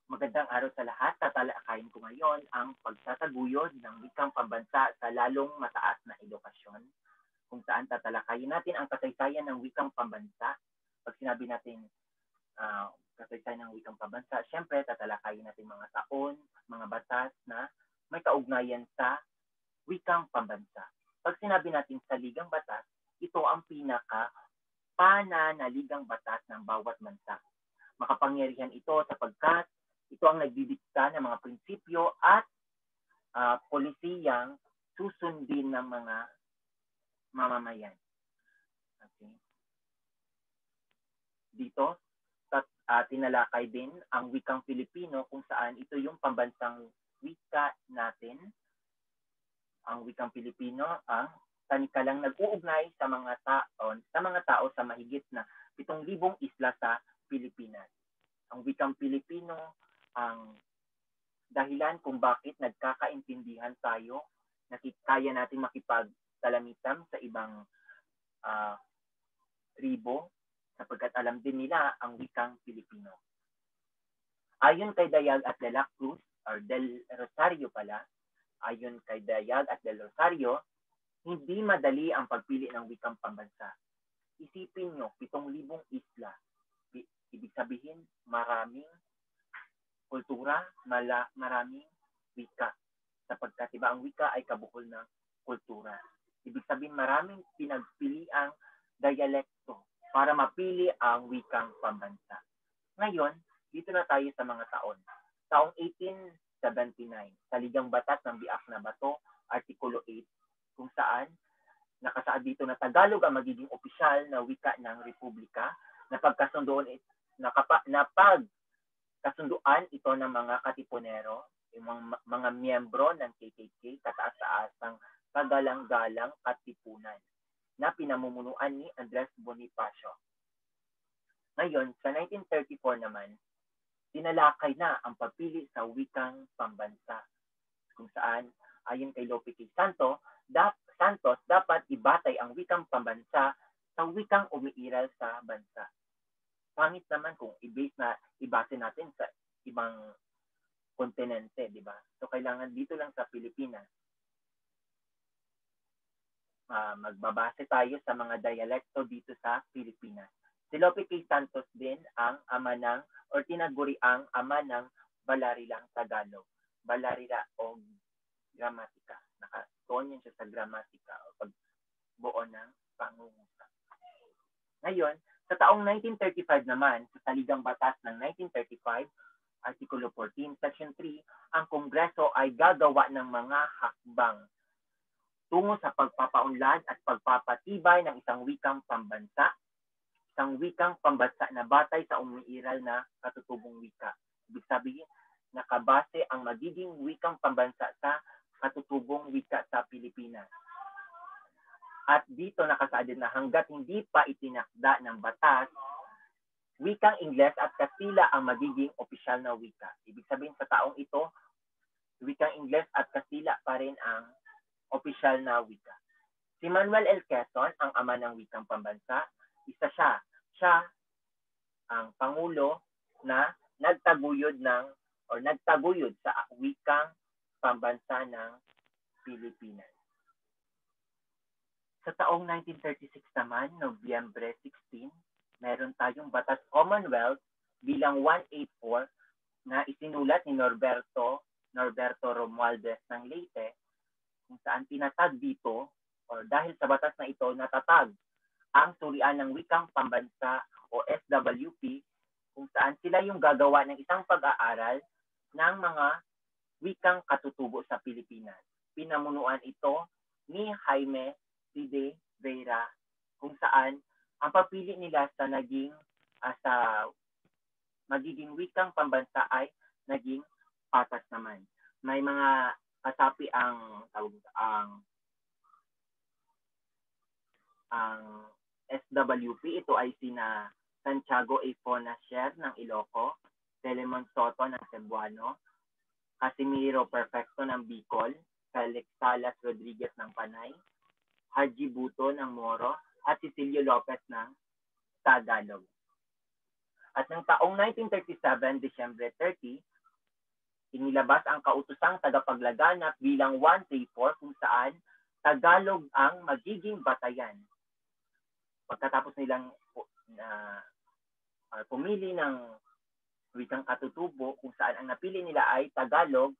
Magandang araw sa lahat. Tatalakayin ko ngayon ang pagtataguyod ng wikang pambansa sa lalong mataas na edukasyon, kung saan tatalakayin natin ang kasaysayan ng wikang pambansa. Pag sinabi natin kasaysayan ng wikang pambansa, syempre tatalakayin natin mga taon, mga batas na may kaugnayan sa wikang pambansa. Pag sinabi natin saligang batas, ito ang pinaka pananaligang batas ng bawat bansa. Makapangyarihan ito sapagkat ito ang nagdidikta ng mga prinsipyo at polisiyang susundin ng mga mamamayan. Okay. Dito, tinalakay din ang wikang Pilipino kung saan ito yung pambansang wika natin. Ang wikang Pilipino ang tanikalang nag-uugnay sa mga tao sa mahigit na 7,000 isla sa Pilipinas. Ang wikang Pilipino ang dahilan kung bakit nagkakaintindihan tayo, kaya natin makipagtalamitam sa ibang tribo sapagkat alam din nila ang wikang Pilipino. Ayon kay Dayag at de la Cruz, or Del Rosario pala, ayon kay Dayag at Del Rosario, hindi madali ang pagpili ng wikang pambansa. Isipin nyo, 7,000 isla. Ibig sabihin, maraming kultura, maraming wika. Sapagkat diba, ang wika ay kabuhol ng kultura. Ibig sabihin, maraming pinagpiliang dialekto para mapili ang wikang pambansa. Ngayon, dito na tayo sa mga taon. Taong 1879, Saligang Batas ng Biak na Bato, Artikulo 8, kung saan nakasaad dito na Tagalog ang magiging opisyal na wika ng Republika, napagkasunduan ito ng mga katipunero, yung mga miyembro ng KKK, kataas-taasang kagalang-galang katipunan, na pinamumunuan ni Andres Bonifacio. Ngayon, sa 1934 naman, tinalakay na ang pagpili sa wikang pambansa, kung saan, ayon kay Lope K. Santos, dapat ibatay ang wikang pambansa sa wikang umiiral sa bansa. Pangit naman kung ibase natin sa ibang kontinente, di ba? So, kailangan dito lang sa Pilipinas. Magbabase tayo sa mga dialekto dito sa Pilipinas. Si Lope K. Santos din ang ama ng, or tinaguri ang ama ng Balarilang Tagalog. Balarila o gramatika. Nakatuon yun siya sa gramatika o pagbuo ng pangungusap. Ngayon, sa taong 1935 naman, sa Saligang Batas ng 1935, Artikulo 14, Section 3, ang Kongreso ay gagawa ng mga hakbang tungo sa pagpapaunlad at pagpapatibay ng isang wikang pambansa na batay sa umiiral na katutubong wika. Ibig sabihin, nakabase ang magiging wikang pambansa sa katutubong wika sa Pilipinas. At dito nakasaad din na hanggat hindi pa itinakda ng batas, wikang Ingles at Kastila ang magiging opisyal na wika. Ibig sabihin sa taong ito, wikang Ingles at Kastila pa rin ang opisyal na wika. Si Manuel L. Quezon, ang ama ng wikang pambansa, isa siya ang pangulo na nagtaguyod sa wikang pambansa ng Pilipinas. Sa taong 1936 naman, Nobyembre 16, meron tayong Batas Commonwealth bilang 184 na isinulat ni Norberto Romualdez ng Leyte, kung saan tinatag dito, or dahil sa batas na ito, natatag ang Surian ng Wikang Pambansa o SWP, kung saan sila yung gagawa ng isang pag-aaral ng mga wikang katutubo sa Pilipinas. Pinamunuan ito ni Jaime C. de Vera, kung saan ang pagpili nila sa magiging wikang pambansa ay naging patas naman. May mga kasapi ang SWP. Ito ay sina Santiago A. Fonacier ng Ilocos, Telemon Soto ng Cebuano, Casimiro Perfecto ng Bicol, Felix Salas Rodriguez ng Panay, Haji Buto ng Moro, at Cecilio Lopez ng Tagalog. At ng taong 1937, Disyembre 30, inilabas ang kautosang tagapaglaganap bilang 134 kung saan Tagalog ang magiging batayan. Pagkatapos nilang pumili ng wikang katutubo kung saan ang napili nila ay Tagalog,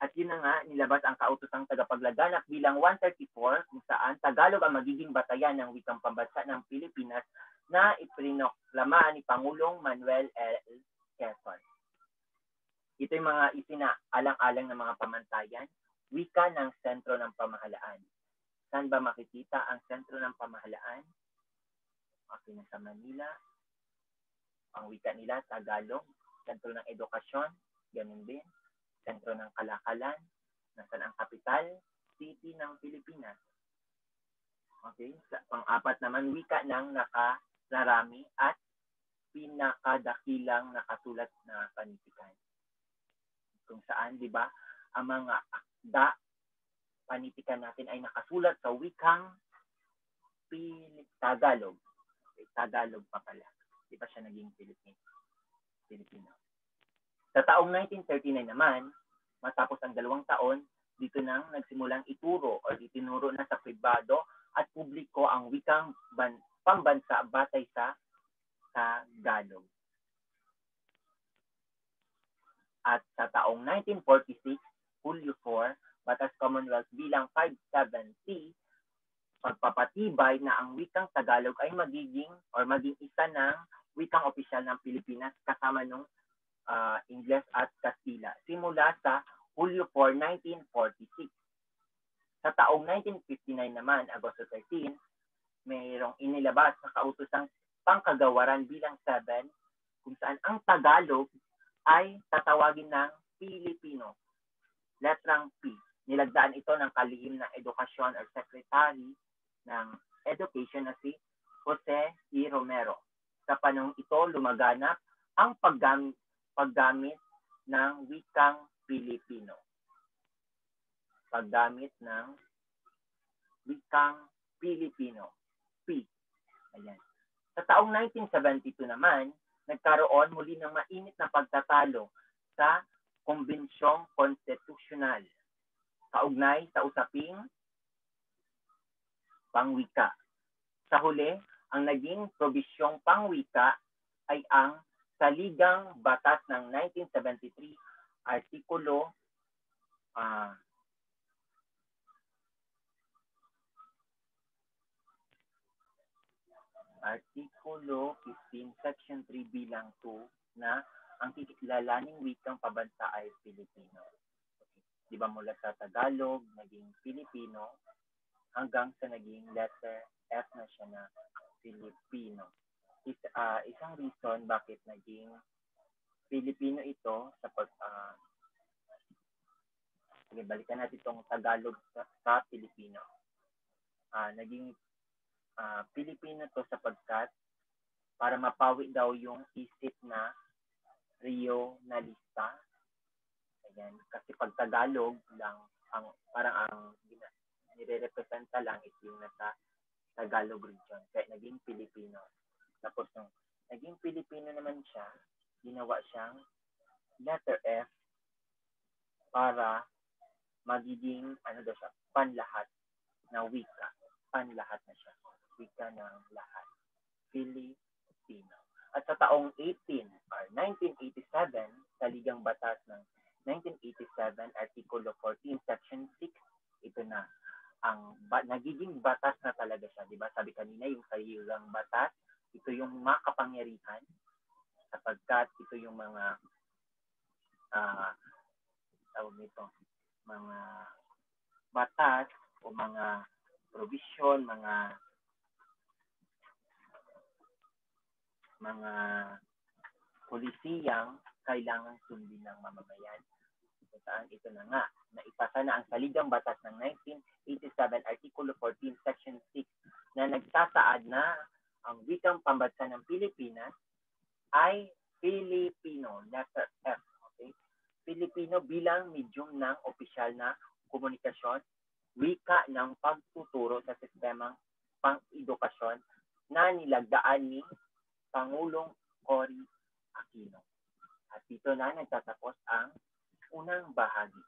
at yun na nga, nilabas ang kautosang tagapaglaganap bilang 134 kung saan Tagalog ang magiging batayan ng wikang pambansa ng Pilipinas na ipinoklama ni Pangulong Manuel L. Quezon. Ito yung mga isinaalang-alang ng mga pamantayan, wika ng sentro ng pamahalaan. Saan ba makikita ang sentro ng pamahalaan? Okay, nasa Manila. Ang wika nila, Tagalog. Sentro ng edukasyon, ganun din. Sentro ng kalakalan, nasaan ang kapital, city ng Pilipinas. Okay, pang-apat naman, wika ng nakararami at pinakadakilang nakasulat na panitikan. Kung saan, di ba, ang mga akda, panitikan natin ay nakasulat sa wikang Tagalog. Okay, Tagalog pa pala. Di ba siya naging Filipino? Sa taong 1939 naman, matapos ang 2 taon, dito nang nagsimulang ituro o itinuro na sa pribado at publiko ang wikang pambansa batay sa Tagalog. At sa taong 1946, Hulyo 4, Batas Commonwealth bilang 57C, pagpapatibay na ang wikang Tagalog ay maging isa ng wikang opisyal ng Pilipinas kasama ng Ingles at Kastila simula sa Hulyo 4, 1946. Sa taong 1959 naman, Agosto 13, mayroong inilabas sa kautosang pangkagawaran bilang 7 kung saan ang Tagalog ay tatawagin ng Pilipino. Letrang P. Nilagdaan ito ng kalihim ng edukasyon or secretary ng education na si Jose E. Romero. Sa panahong ito, lumaganap ang paggamit ng wikang Pilipino. Paggamit ng wikang Pilipino. P. Ayan. Sa taong 1972 naman, nagkaroon muli ng mainit na pagtatalo sa Kombensyong Konstitusyonal kaugnay sa usaping pangwika. Sa huli, ang naging probisyong pangwika ay ang Saligang Batas ng 1973, Artikulo 15, Section 3 bilang 2 na ang kikilalaning wikang pabansa ay Filipino. Okay. Di ba mula sa Tagalog, naging Filipino, hanggang sa naging letter F na siya na Filipino. Isang reason bakit naging Filipino ito sa balikan natin itong Tagalog sa Filipino. Naging Filipino to sapagkat para mapawi daw yung isip na regionalista. Ayan, kasi pag Tagalog lang, parang nire-representa lang is yung nasa Tagalog region. Kaya naging Filipino. Tapos nung naging Filipino naman siya, ginawa siyang letter F para magiging siya, panlahat na wika. Panlahat na siya. Wika ng lahat. Filipino. At sa taong 1987, sa Ligang Batas ng 1987, Artikulo 14, Section 6, ito na. Ang nagiging batas na talaga siya. Diba? Sabi kanina, yung saligang batas, ito yung makapangyarihan sapagkat ito yung mga mga batas o mga provision, mga polisiyang kailangan sundin ng mamamayan. Saan ito na nga, naipasa na ang Saligang Batas ng 1987, Artikulo 14, Section 6, na nagsasaad na ang wikang pambansa ng Pilipinas ay Filipino, letter F. Okay? Filipino bilang medium ng opisyal na komunikasyon, wika ng pagtuturo sa sistemang pang-edukasyon na nilagdaan ni Pangulong Cory Aquino. At dito na nagtatapos ang bahagi.